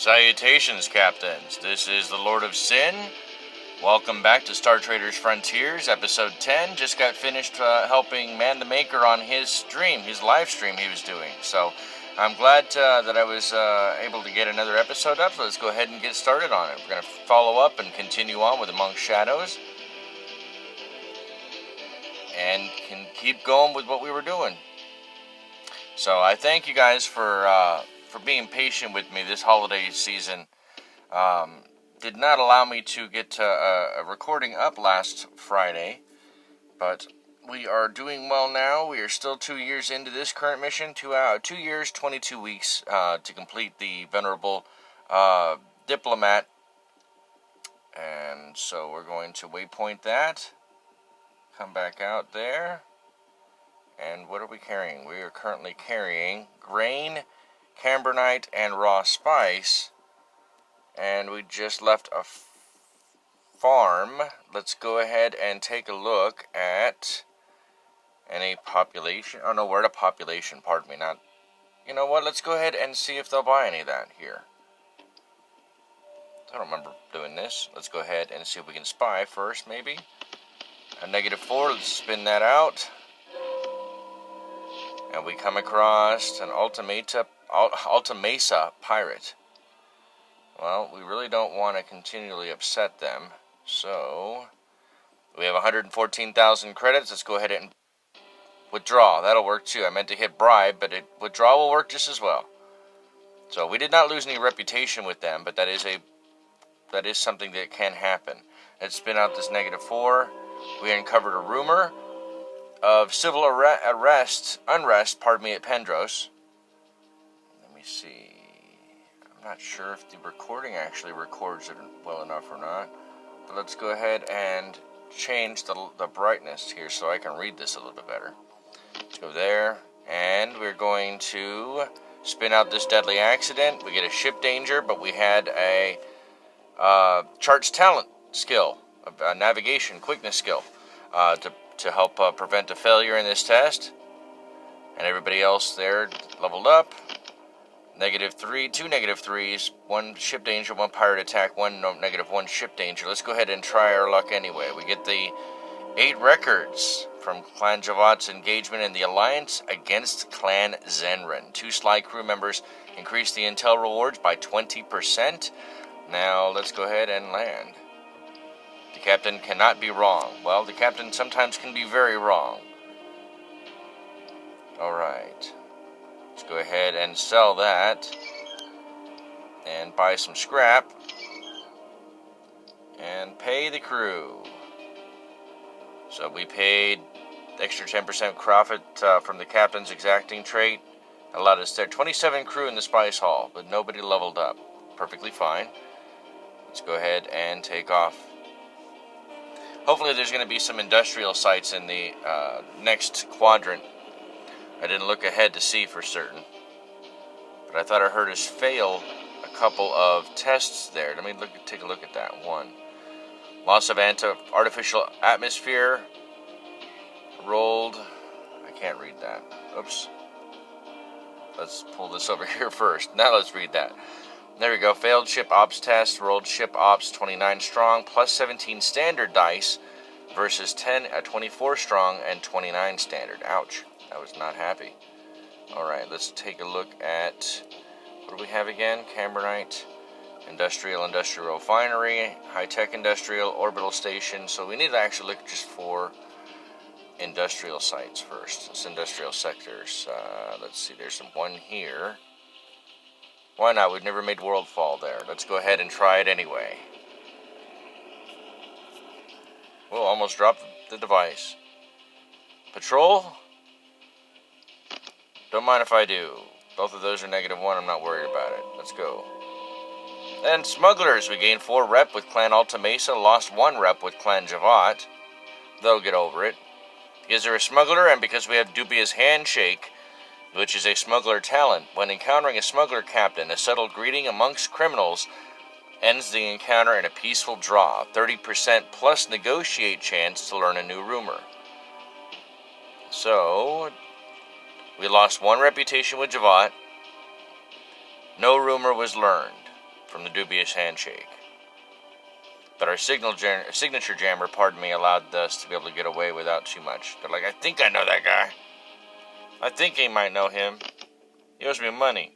Salutations, Captains. This is the Lord of Sin. Welcome back to Star Traders Frontiers, episode 10. Just got finished helping ManTheMaker on his live stream he was doing. So I'm glad that I was able to get another episode up. So let's go ahead and get started on it. We're going to follow up and continue on with Among Shadows. And can keep going with what we were doing. So I thank you guys for being patient with me this holiday season. Did not allow me to get a recording up last Friday, but we are doing well now. We are still 2 years into this current mission, 2 years, 22 weeks to complete the Venerable Diplomat. And so we're going to waypoint that, come back out there. And what are we carrying? We are currently carrying grain, cambronite, and raw spice. And we just left a farm. Let's go ahead and take a look at any population. Oh no, we're at a population, pardon me, not... You know what, let's go ahead and see if they'll buy any of that here. I don't remember doing this. Let's go ahead and see if we can spy first, maybe. A -4, let's spin that out. And we come across an Altamesa pirate. Well, we really don't want to continually upset them. So, we have 114,000 credits. Let's go ahead and withdraw. That'll work too. I meant to hit bribe, but withdraw will work just as well. So, we did not lose any reputation with them, but that is something that can happen. Let's spin out this -4. We uncovered a rumor of civil unrest, at Pendros. Let me see. I'm not sure if the recording actually records it well enough or not. But let's go ahead and change the brightness here so I can read this a little bit better. Let's go there. And we're going to spin out this deadly accident. We get a ship danger, but we had a charts talent skill, a navigation quickness skill, to help prevent a failure in this test. And everybody else there leveled up. -3, 2 -3s, 1 ship danger, 1 pirate attack, 1 ship danger. Let's go ahead and try our luck anyway. We get the 8 records from Clan Javat's engagement in the Alliance against Clan Zenrin. 2 Sly crew members increase the intel rewards by 20%. Now let's go ahead and land. The captain cannot be wrong. Well, the captain sometimes can be very wrong. Alright. Let's go ahead and sell that. And buy some scrap. And pay the crew. So we paid extra 10% profit from the captain's exacting trait. Allowed us there. 27 crew in the spice hall, but nobody leveled up. Perfectly fine. Let's go ahead and take off. Hopefully there's going to be some industrial sites in the next quadrant. I didn't look ahead to see for certain. But I thought I heard us fail a couple of tests there. Let me take a look at that one. Loss of artificial atmosphere. Rolled. I can't read that. Oops. Let's pull this over here first. Now let's read that. There we go. Failed ship ops test. Rolled ship ops 29 strong plus 17 standard dice versus 24 strong and 29 standard. Ouch. I was not happy. Alright, let's take a look at... What do we have again? Cambronite, industrial refinery, high-tech industrial, orbital station. So we need to actually look just for industrial sites first. It's industrial sectors. Let's see, there's one here. Why not? We've never made Worldfall there. Let's go ahead and try it anyway. Whoa, almost dropped the device. Patrol? Don't mind if I do. Both of those are -1. I'm not worried about it. Let's go. Then smugglers. We gained 4 rep with Clan Altamesa. Lost 1 rep with Clan Javat. They'll get over it. Because they're a smuggler and because we have Dubious Handshake, which is a smuggler talent. When encountering a smuggler captain, a subtle greeting amongst criminals ends the encounter in a peaceful draw. 30% plus negotiate chance to learn a new rumor. So, we lost 1 reputation with Javat. No rumor was learned. from the dubious handshake. But our signature jammer, pardon me, allowed us to be able to get away without too much. They're like, I think I know that guy. I think he might know him. He owes me money.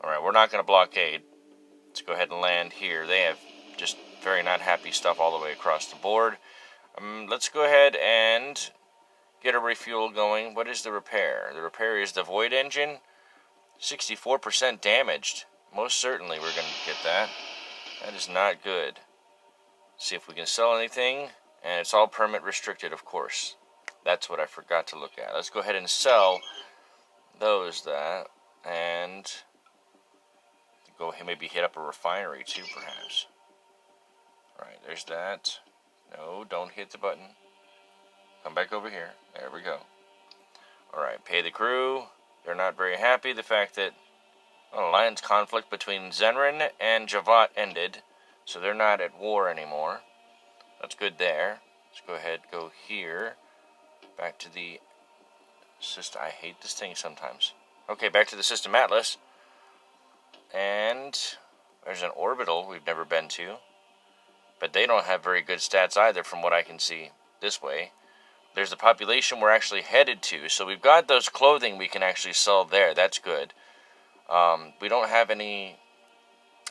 Alright, we're not going to blockade. Let's go ahead and land here. They have just very not happy stuff all the way across the board. Let's go ahead and get a refuel going. What is the repair? The repair is the void engine. 64% damaged. Most certainly we're going to get that. That is not good. See if we can sell anything. And it's all permit restricted, of course. That's what I forgot to look at. Let's go ahead and sell those and go maybe hit up a refinery too, perhaps. Alright, there's that. No, don't hit the button. Come back over here. There we go. Alright, pay the crew. They're not very happy. The fact that alliance conflict between Zenrin and Javat ended, so they're not at war anymore. That's good there. Let's go ahead, go here. Back to the system. I hate this thing sometimes. Okay, back to the system atlas. And there's an orbital we've never been to. But they don't have very good stats either from what I can see this way. There's the population we're actually headed to. So we've got those clothing we can actually sell there. That's good. We don't have any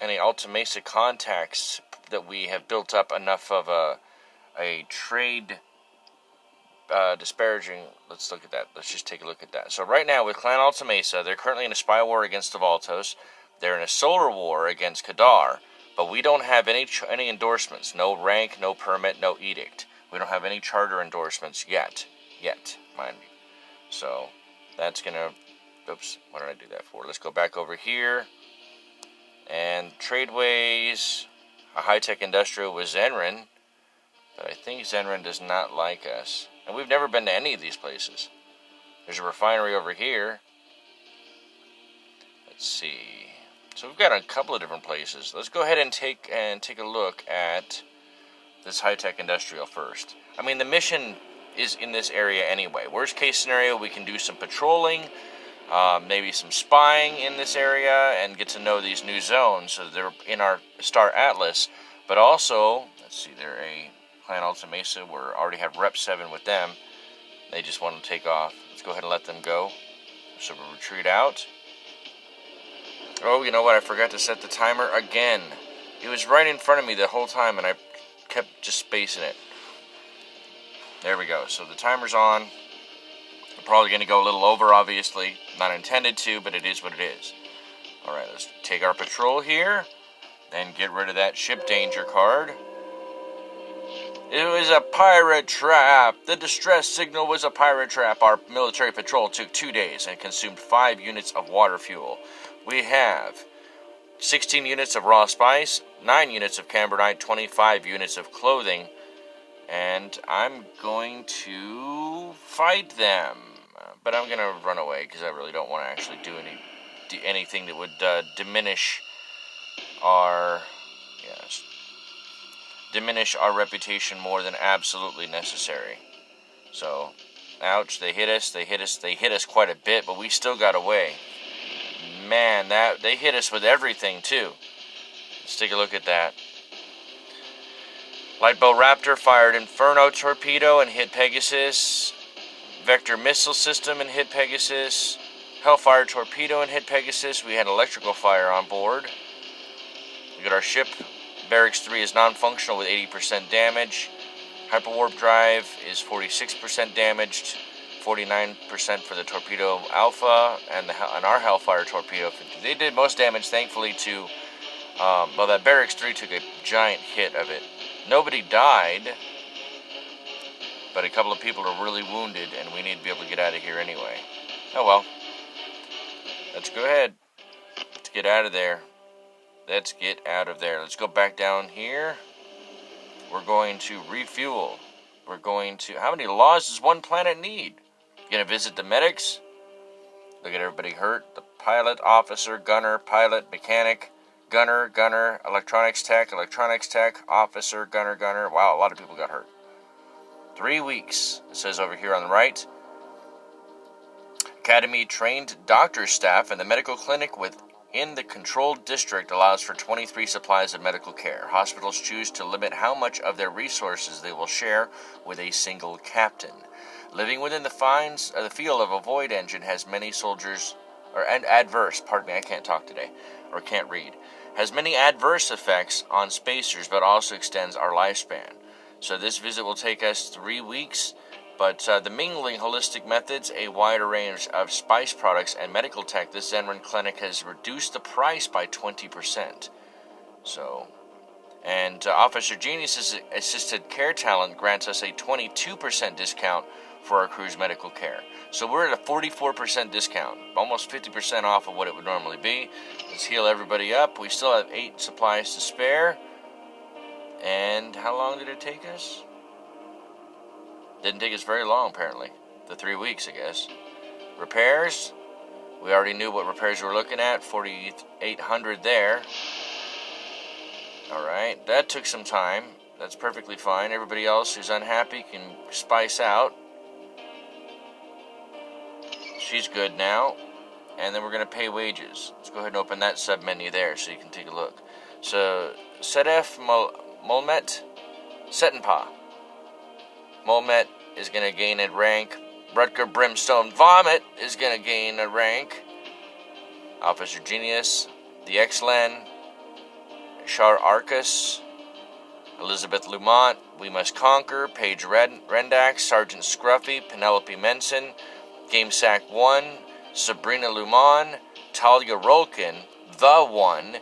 Alta Mesa contacts that we have built up enough of a trade disparaging. Let's look at that. Let's just take a look at that. So right now with Clan Alta Mesa, they're currently in a spy war against the Valtos. They're in a solar war against Kadar. But we don't have any endorsements. No rank, no permit, no edict. We don't have any charter endorsements yet. Yet, mind you. So that's going to... Oops, what did I do that for? Let's go back over here. And tradeways, a high-tech industrial with Zenrin. But I think Zenrin does not like us. And we've never been to any of these places. There's a refinery over here. Let's see. So we've got a couple of different places. Let's go ahead and take a look at this high-tech industrial first. I mean, the mission is in this area anyway. Worst case scenario, we can do some patrolling, maybe some spying in this area, and get to know these new zones so that they're in our Star Atlas. But also, let's see, they're a Clan Alta Mesa. We already have Rep 7 with them. They just want to take off. Let's go ahead and let them go. So we'll retreat out. Oh, you know what? I forgot to set the timer again. It was right in front of me the whole time, and I kept just spacing it. There we go. So the timer's on. I'm probably going to go a little over, obviously. Not intended to, but it is what it is. Alright, let's take our patrol here. Then get rid of that ship danger card. It was a pirate trap. The distress signal was a pirate trap. Our military patrol took 2 days and consumed 5 units of water fuel. We have 16 units of raw spice, 9 units of cambronite, 25 units of clothing, and I'm going to fight them. But I'm going to run away because I really don't want to actually do anything that would diminish our reputation more than absolutely necessary. So, ouch, they hit us quite a bit, but we still got away. Man, they hit us with everything too. Let's take a look at that. Lightbow Raptor fired Inferno torpedo and hit Pegasus. Vector missile system and hit Pegasus. Hellfire torpedo and hit Pegasus. We had electrical fire on board. We got our ship. Barracks 3 is non-functional with 80% damage. Hyperwarp drive is 46% damaged. 49% for the torpedo alpha and our Hellfire torpedo. They did most damage, thankfully, to well, that Barracks 3 took a giant hit of it. Nobody died, but a couple of people are really wounded, and we need to be able to get out of here anyway. Oh well. Let's go ahead. Let's get out of there. Let's get out of there. Let's go back down here. We're going to refuel. We're going to... How many laws does one planet need? Gonna visit the medics. Look at everybody hurt. The pilot, officer, gunner, pilot, mechanic, gunner, electronics tech, officer, gunner. Wow, a lot of people got hurt. 3 weeks, it says over here on the right. Academy trained doctor staff in the medical clinic with in the controlled district allows for 23 supplies of medical care. Hospitals choose to limit how much of their resources they will share with a single captain. Living within the field of a void engine has many has many adverse effects on spacers, but also extends our lifespan. So this visit will take us 3 weeks, but the mingling holistic methods, a wider range of spice products, and medical tech, this Zenrin clinic has reduced the price by 20%. So, and Officer Genius's assisted care talent grants us a 22% discount for our crew's medical care. So we're at a 44% discount, almost 50% off of what it would normally be. Let's heal everybody up. We still have 8 supplies to spare. And how long did it take us? Didn't take us very long, apparently. The 3 weeks, I guess. Repairs. We already knew what repairs we were looking at. 4,800 there. Alright, that took some time. That's perfectly fine. Everybody else who's unhappy can spice out. She's good now. And then we're going to pay wages. Let's go ahead and open that sub-menu there so you can take a look. So, Sedef Molmet Setenpa. Molmet is going to gain a rank. Rutger Brimstone Vomit is going to gain a rank. Officer Genius, the X-Len, Char Arcus, Elizabeth Lumont, We Must Conquer, Paige Rendax, Sergeant Scruffy, Penelope Menson, GameSack 1, Sabrina Lumon, Talia Rolkin, The One,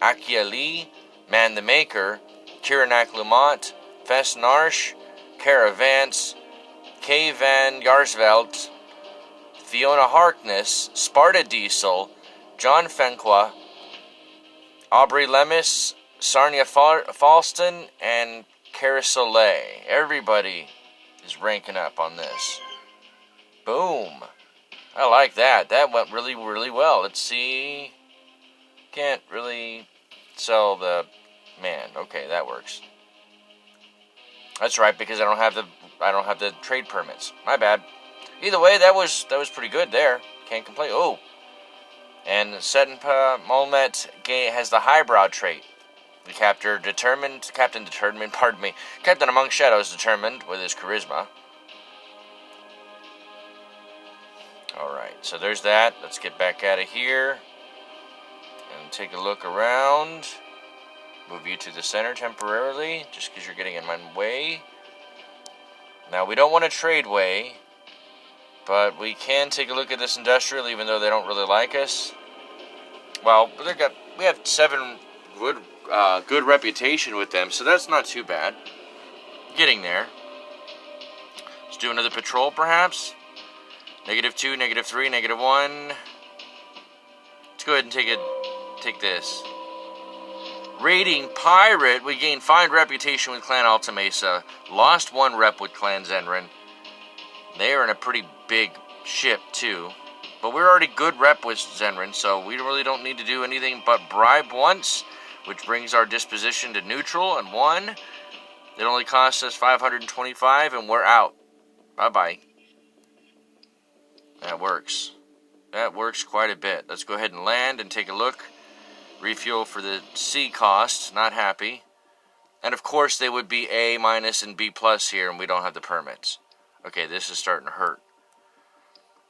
Akia Lee, ManTheMaker, Kiranak Lumont, Fess Narsh, Kara Vance, Kay Van Yarsveld, Fiona Harkness, Sparta Diesel, John Fenqua, Aubrey Lemis, Sarnia Falston, and Cara Soleil. Everybody is ranking up on this. Boom. I like that. That went really, really well. Let's see. Can't really sell the... Man, okay, that works. That's right, because I don't have the trade permits. My bad. Either way, that was pretty good there. Can't complain. Oh. And Setenpa Molmet has the highbrow trait. The Captain Among Shadows determined with his charisma. Alright, so there's that. Let's get back out of here and take a look around. Move you to the center temporarily, just because you're getting in my way. Now, we don't want to trade way, but we can take a look at this industrial, even though they don't really like us. Well, we have 7 good reputation with them, so that's not too bad. Getting there. Let's do another patrol, perhaps. -2, -3, -1. Let's go ahead and take this. Raiding Pirate. We gained 5 reputation with Clan Alta Mesa. Lost 1 rep with Clan Zenrin. They are in a pretty big ship, too. But we're already good rep with Zenrin, so we really don't need to do anything but bribe once, which brings our disposition to neutral, and 1. It only costs us 525, and we're out. Bye-bye. That works. That works quite a bit. Let's go ahead and land and take a look. Refuel for the C cost. Not happy. And of course they would be A- and B+ here, and we don't have the permits. Okay, this is starting to hurt.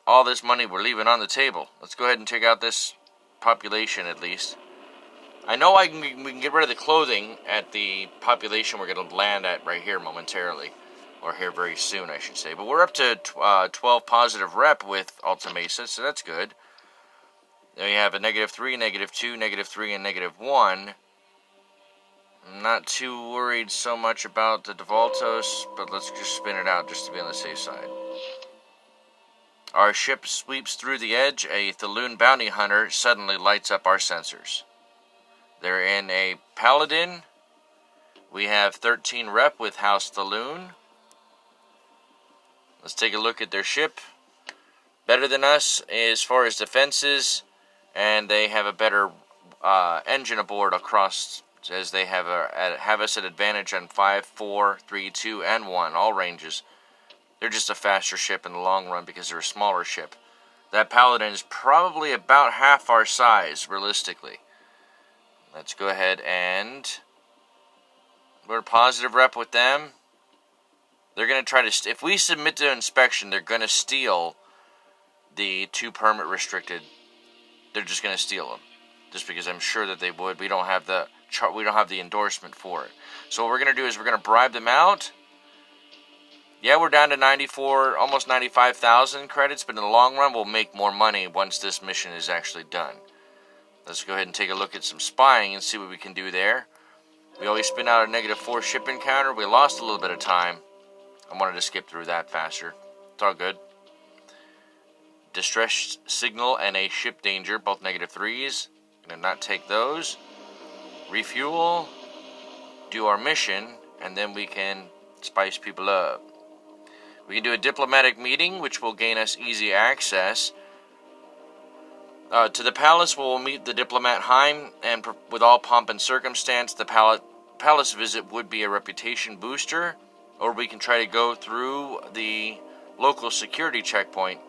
All this money we're leaving on the table. Let's go ahead and take out this population at least. I know we can get rid of the clothing at the population we're going to land at right here momentarily. Or here very soon, I should say. But we're up to 12 positive rep with Alta Mesa, so that's good. Then we have a -3, -2, -3, and -1. I'm not too worried so much about the Devoltos, but let's just spin it out just to be on the safe side. Our ship sweeps through the edge. A Thaloon bounty hunter suddenly lights up our sensors. They're in a Paladin. We have 13 rep with House Thaloon. Let's take a look at their ship. Better than us as far as defenses, and they have a better engine aboard across, as they have us at advantage on 5, 4, 3, 2, and 1, all ranges. They're just a faster ship in the long run because they're a smaller ship. That paladin is probably about half our size, realistically. Let's go ahead and we're a positive rep with them. They're going to try to, if we submit to inspection, they're going to steal the 2 permit restricted. They're just going to steal them. Just because I'm sure that they would. We don't have the endorsement for it. So what we're going to do is we're going to bribe them out. Yeah, we're down to 94, almost 95,000 credits, but in the long run, we'll make more money once this mission is actually done. Let's go ahead and take a look at some spying and see what we can do there. We always spin out a -4 ship encounter. We lost a little bit of time. I wanted to skip through that faster. It's all good. Distress signal and a ship danger, both -3s. Gonna not take those. Refuel. Do our mission, and then we can spice people up. We can do a diplomatic meeting, which will gain us easy access to the palace. We'll meet the diplomat Heim, and with all pomp and circumstance, the palace visit would be a reputation booster, or we can try to go through the local security checkpoint.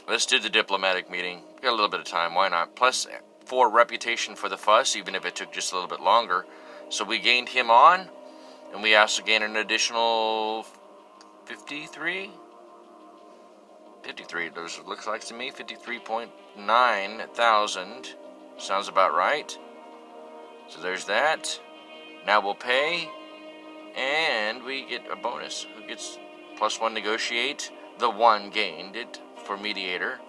Let's do the diplomatic meeting. Got a little bit of time, why not? Plus 4 reputation for the fuss, even if it took just a little bit longer. So we gained him on, and we also gained an additional 53? 53, those looks like to me, 53.9 thousand. Sounds about right. So there's that. Now we'll pay, and we get a bonus. Who gets +1 negotiate? The 1 gained it for mediator.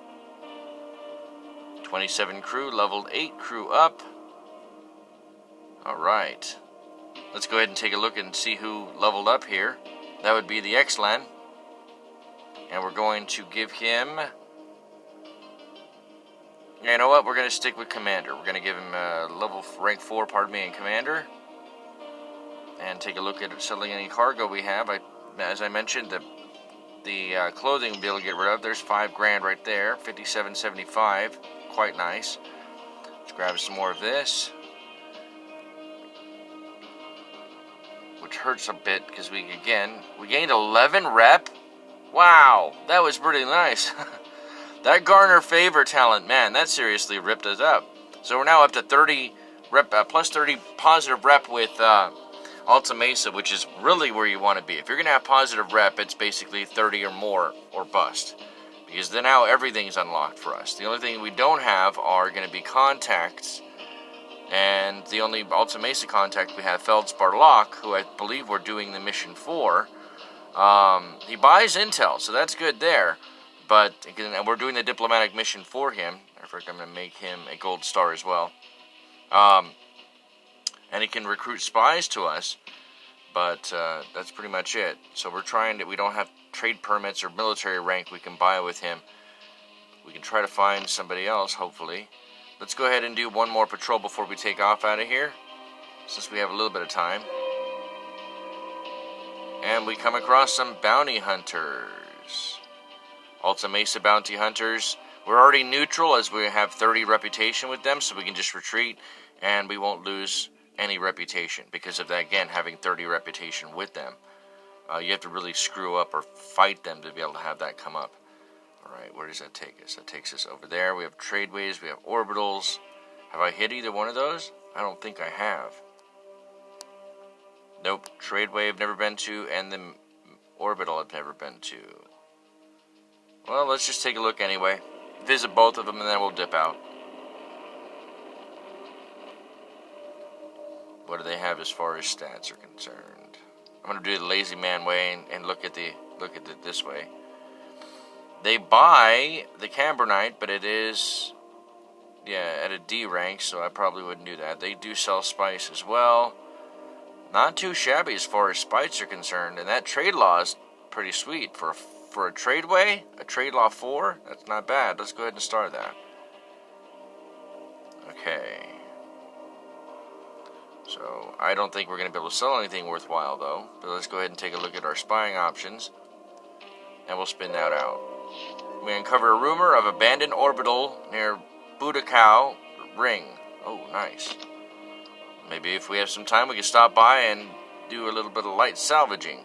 27 crew, leveled 8 crew up. Alright. Let's go ahead and take a look and see who leveled up here. That would be the Xlan. And we're going to give him... You know what? We're going to stick with Commander. We're going to give him rank 4, in Commander. And take a look at settling any cargo we have. As I mentioned, the clothing we'll be able to get rid of. There's $5,000 right there. 57.75. Quite nice. Let's grab some more of this. Which hurts a bit because we gained 11 rep. Wow, that was pretty nice. That Garner Favor talent, man, that seriously ripped us up. So we're now up to 30 rep, plus 30 positive rep with Alta Mesa, which is really where you want to be. If you're going to have positive rep, it's basically 30 or more or bust. Because then now everything's unlocked for us. The only thing we don't have are going to be contacts. And the only Alta Mesa contact we have, Feldspar Locke, who I believe we're doing the mission for. He buys intel, so that's good there. But again, we're doing the diplomatic mission for him. In fact, I'm going to make him a gold star as well. And he can recruit spies to us. But that's pretty much it. So we're trying to, we don't have trade permits or military rank we can buy with him. We can try to find somebody else, hopefully. Let's go ahead and do one more patrol before we take off out of here, since we have a little bit of time. And we come across some bounty hunters. Alta Mesa bounty hunters. We're already neutral as we have 30 reputation with them, so we can just retreat and we won't lose any reputation because of that, again, having 30 reputation with them. You have to really screw up or fight them to be able to have that come up. Alright, where does that take us? That takes us over there. We have tradeways, we have orbitals. Have I hit either one of those? I don't think I have. Nope, tradeway I've never been to, and the orbital I've never been to. Well, let's just take a look anyway. Visit both of them and then we'll dip out. What do they have as far as stats are concerned? I'm going to do the lazy man way and look at it this way. They buy the Cambronite, but it is, at a D rank, so I probably wouldn't do that. They do sell spice as well. Not too shabby as far as spice are concerned, and that trade law is pretty sweet. For a tradeway, a trade law 4, that's not bad. Let's go ahead and start that. Okay. So, I don't think we're going to be able to sell anything worthwhile, though. But let's go ahead and take a look at our spying options. And we'll spin that out. We uncover a rumor of abandoned orbital near Budakau Ring. Oh, nice. Maybe if we have some time, we can stop by and do a little bit of light salvaging.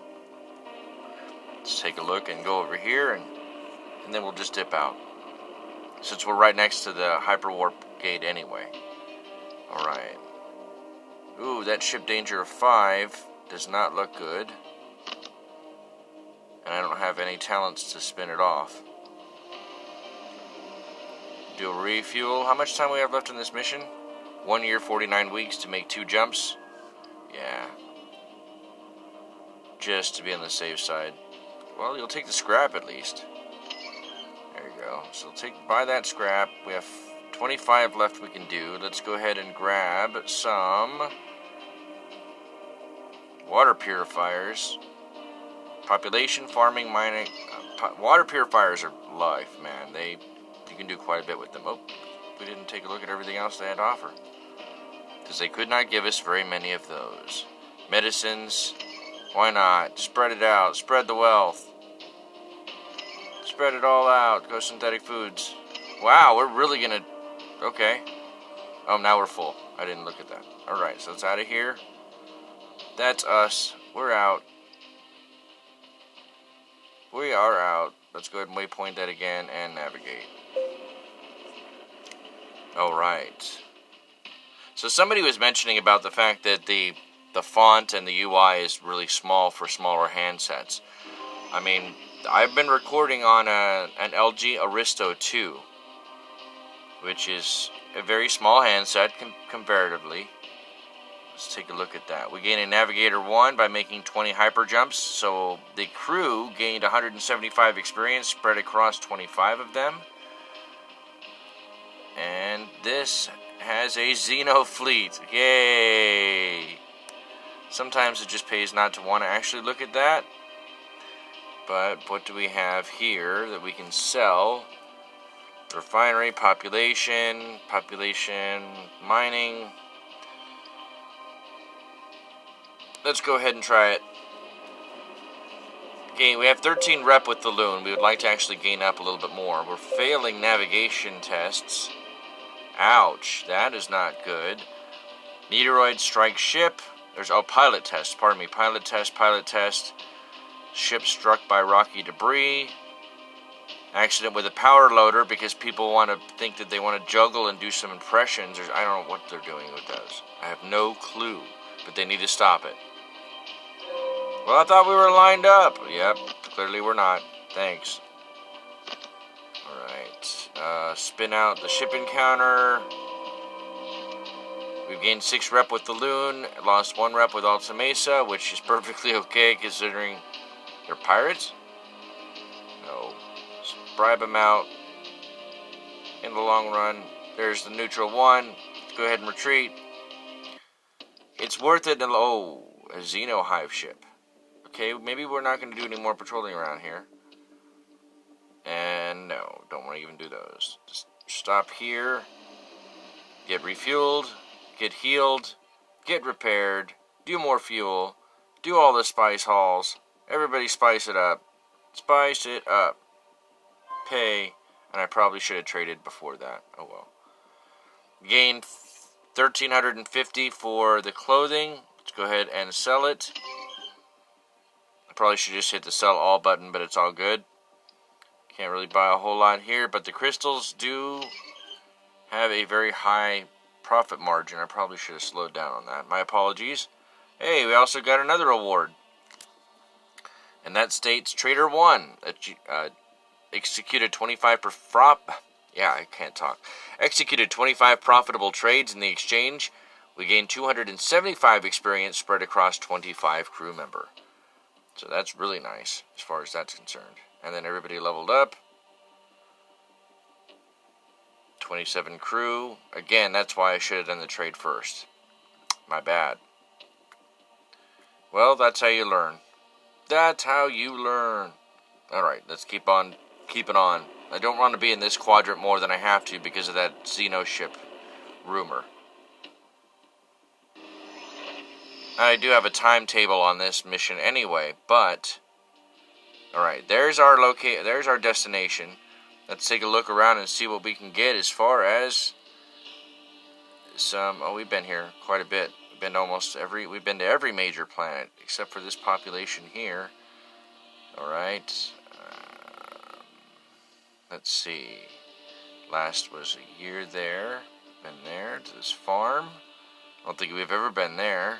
Let's take a look and go over here. And and then we'll just dip out, since we're right next to the hyperwarp gate anyway. Alright. Ooh, that ship danger of 5 does not look good. And I don't have any talents to spin it off. Do a refuel. How much time do we have left in this mission? 1 year, 49 weeks to make 2 jumps. Yeah. Just to be on the safe side. Well, you'll take the scrap at least. There you go. So buy that scrap. We have 25 left we can do. Let's go ahead and grab some water purifiers. Population, farming, mining. Water purifiers are life, man. You can do quite a bit with them. Oh, we didn't take a look at everything else they had to offer, because they could not give us very many of those. Medicines, why not? Spread it out. Spread the wealth. Spread it all out. Go synthetic foods. Wow, we're really gonna... Okay. Oh, now we're full. I didn't look at that. Alright, so it's out of here. That's us. We're out. We are out. Let's go ahead and waypoint that again and navigate. Alright. So somebody was mentioning about the fact that the font and the UI is really small for smaller handsets. I mean, I've been recording on an LG Aristo 2, which is a very small handset comparatively. Let's take a look at that. We gain a Navigator 1 by making 20 hyper jumps, so the crew gained 175 experience spread across 25 of them. And this has a Xeno fleet. Yay! Sometimes it just pays not to want to actually look at that. But what do we have here that we can sell? Refinery, population, mining. Let's go ahead and try it. Okay, we have 13 rep with the loon. We would like to actually gain up a little bit more. We're failing navigation tests. Ouch, that is not good. Meteoroid strike ship. There's, pilot test, pardon me. Pilot test. Ship struck by rocky debris. Accident with a power loader because people want to think that they want to juggle and do some impressions. I don't know what they're doing with those. I have no clue, but they need to stop it. Well, I thought we were lined up. Yep, clearly we're not. Thanks. Alright. Spin out the ship encounter. We've gained 6 rep with the loon. Lost 1 rep with Alta Mesa, which is perfectly okay considering they're pirates. No. Just bribe them out. In the long run. There's the neutral 1. Let's go ahead and retreat. It's worth it. Oh, a Xeno hive ship. Okay, maybe we're not going to do any more patrolling around here. And no, don't want to even do those. Just stop here. Get refueled. Get healed. Get repaired. Do more fuel. Do all the spice hauls. Everybody spice it up. Spice it up. Pay. And I probably should have traded before that. Oh well. Gain 1,350 for the clothing. Let's go ahead and sell it. I probably should just hit the sell all button, but it's all good. Can't really buy a whole lot here, but the crystals do have a very high profit margin. I probably should have slowed down on that. My apologies. Hey, we also got another award. And that states Trader 1 executed 25 Executed 25 profitable trades in the exchange. We gained 275 experience spread across 25 crew member. So that's really nice as far as that's concerned. And then everybody leveled up. 27 crew. Again, that's why I should have done the trade first. My bad. Well, that's how you learn. That's how you learn. Alright, let's keep on keeping on. I don't want to be in this quadrant more than I have to because of that Xeno ship rumor. I do have a timetable on this mission anyway, but alright, there's our destination. Let's take a look around and see what we can get as far as some... Oh, we've been here quite a bit. We've been to every major planet except for this population here. Alright. Let's see. Last was a year there. Been there to this farm. I don't think we've ever been there.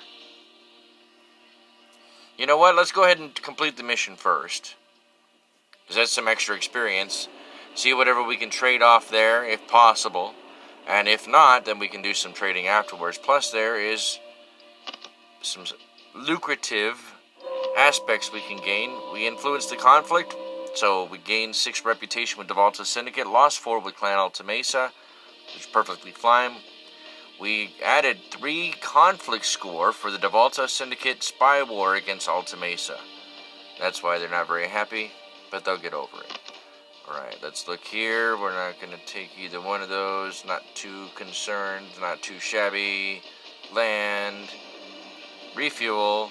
You know what? Let's go ahead and complete the mission first. Because that's some extra experience. See whatever we can trade off there, if possible. And if not, then we can do some trading afterwards. Plus, there is some lucrative aspects we can gain. We influence the conflict, so we gain 6 reputation with the Volta Syndicate, lost 4 with Clan Alta Mesa, which is perfectly fine. We added 3 conflict score for the Devolta Syndicate spy war against Alta Mesa. That's why they're not very happy, but they'll get over it. Alright, let's look here. We're not going to take either one of those. Not too concerned, not too shabby. Land. Refuel.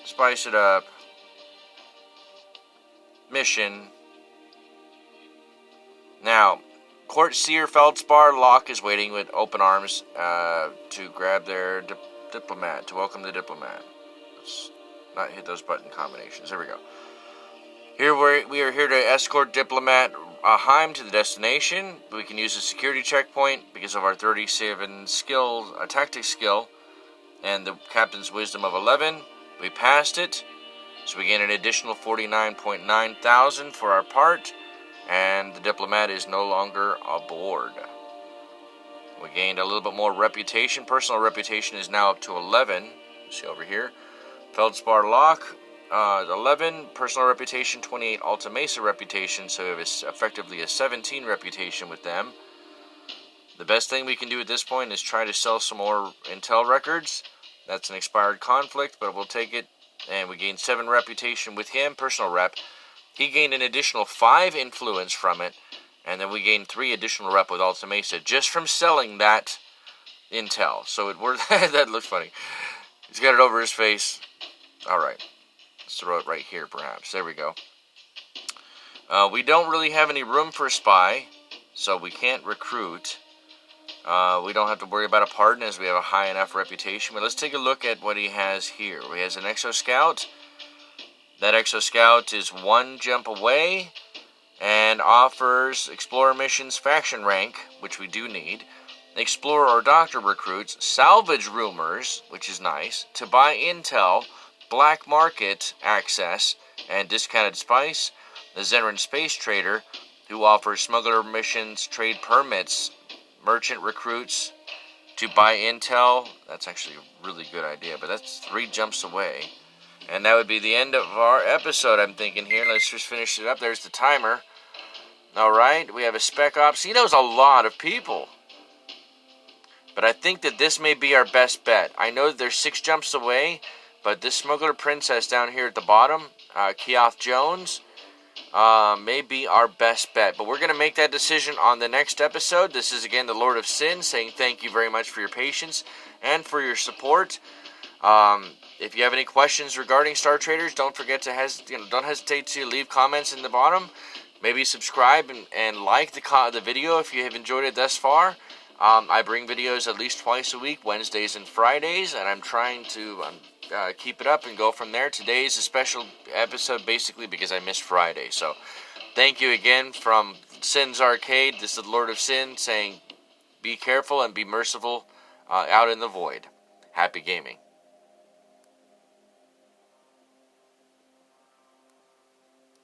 Spice it up. Mission. Now, Court Seer Feldspar Locke is waiting with open arms to grab their diplomat, to welcome the diplomat. Let's not hit those button combinations. There we go. Here we are here to escort diplomat Heim to the destination. We can use a security checkpoint because of our 37 skill, tactics skill, and the captain's wisdom of 11. We passed it, so we gain an additional 49.9 thousand for our part, and the diplomat is no longer aboard. We gained a little bit more reputation. Personal reputation is now up to 11. You see over here. Feldspar Locke. 11 personal reputation, 28 Alta Mesa reputation, so we have effectively a 17 reputation with them. The best thing we can do at this point is try to sell some more intel records. That's an expired conflict, but we'll take it. And we gained 7 reputation with him, personal rep. He gained an additional 5 influence from it, and then we gained 3 additional rep with Alta Mesa just from selling that intel. So that looks funny. He's got it over his face. All right. Let's throw it right here, perhaps. There we go. We don't really have any room for a spy, so we can't recruit. We don't have to worry about a pardon as we have a high enough reputation. But let's take a look at what he has here. He has an Exo Scout. That Exo Scout is 1 jump away and offers Explorer Missions Faction rank, which we do need. Explorer or Doctor recruits. Salvage Rumors, which is nice. To buy intel. Black market access and discounted spice. The Zenran Space Trader, who offers smuggler missions, trade permits, merchant recruits to buy intel. That's actually a really good idea, but that's 3 jumps away. And that would be the end of our episode, I'm thinking here. Let's just finish it up. There's the timer. Alright, we have a Spec Ops. He knows a lot of people. But I think that this may be our best bet. I know that there's 6 jumps away, but this Smuggler Princess down here at the bottom, Keoth Jones, may be our best bet. But we're going to make that decision on the next episode. This is, again, the Lord of Sin saying thank you very much for your patience and for your support. If you have any questions regarding Star Traders, don't forget to don't hesitate to leave comments in the bottom. Maybe subscribe and like the video if you have enjoyed it thus far. I bring videos at least twice a week, Wednesdays and Fridays, and I'm trying to keep it up and go from there. Today is a special episode basically because I missed Friday. So thank you again from Sin's Arcade. This is the Lord of Sin saying be careful and be merciful out in the void. Happy gaming.